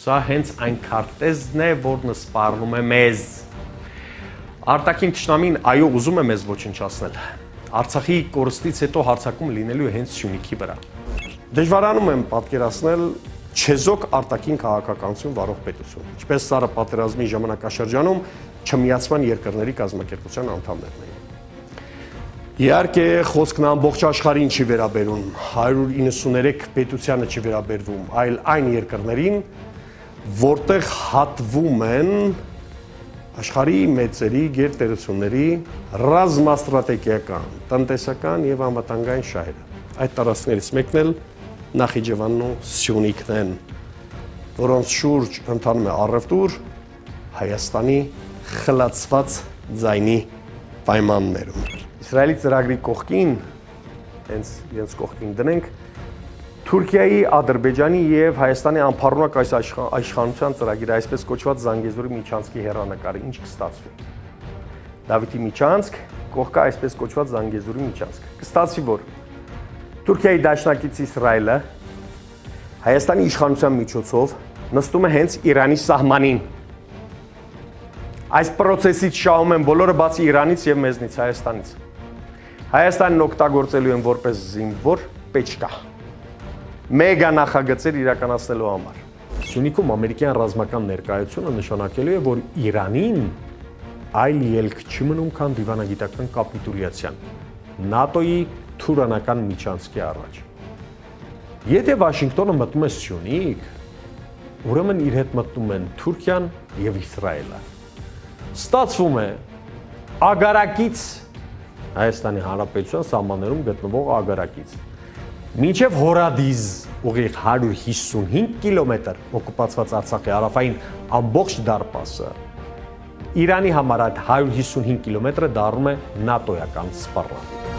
Սա հենց այն քարտեզն է, որն սպառնում է մեզ։ Արտաքին թշնամին այո ուզում է մեզ ոչնչացնել։ Արցախի կորստից հետո հարձակում լինելու է հենց Սյունիքի վրա։ Դժվարանում եմ պատկերացնել չեզոք արտաքին քաղաքականություն վարող պետություն, ինչպես Սառը պատերազմի ժամանակաշրջանում չմիացման երկրների կազմակերպության անդամներն էին։ Իհարկե, խոսքն ամբողջ աշխարհին չի վերաբերում, 193 պետությանը չի վերաբերվում, այլ այն երկրներին, որտեղ հատվում են աշխարհի մեծերի գերտերությունների ռազմաստրատեգիական, տնտեսական եւ անվտանգային շահերը։ Այդ տարածքներից մեկն էլ Նախիջևանն ու Սյունիքն են, որոնց շուրջ ընթանում է առևտուր Հայաստանի խլացված ձայնի պայմաններում։ Իսրայելի ծրագրի կողքին, հենց կողքին դնենք, Թուրքիայի, Ադրբեջանի եւ Հայաստանի անփառնակ այս իշխանության ծրագիրը, այսպես կոչված Զանգեզուրի միջանցքի հեռանկարը, ինչ կստացվի։ Դավիթի միջանցք, կողքը այսպես կոչված Զանգեզուրի միջանցք։ Կստացվի, որ Թուրքիայի դաշնակից Իսրայելը Հայաստանի իշխանության միջոցով նստում է հենց Իրանի սահմանին։ Այս process-ից շահում են բոլորը բացի Իրանից եւ մեզնից, Հայաստանից։ Հայաստանն օգտագործելու են որպես զինվոր պեչկա։ Մեգա նախագծեր իրականացնելու համար։ Սյունիքում ամերիկյան ռազմական ներկայությունը նշանակելու է, որ Իրանին այլ ելք չի մնում, քան դիվանագիտական կապիտուլյացիան ՆԱՏՕ-ի թուրանական միջանցքի առաջ։ Եթե Վաշինգտոնը մտնում է Սյունիք, ուրեմն իր հետ մտնում են Թուրքիան եւ Իսրայելը։ Ստացվում է ագարակից Հայաստանի Հանրապետության սահմաններում գտնվող ագարակից մինչև Հորադիզ ուղիղ 155 կիլոմետր օկուպացված Արցախի հարավային ամբողջ դարպասը Իրանի համար այդ 155 կիլոմետրը դառնում է նատոյական սպառնալիք։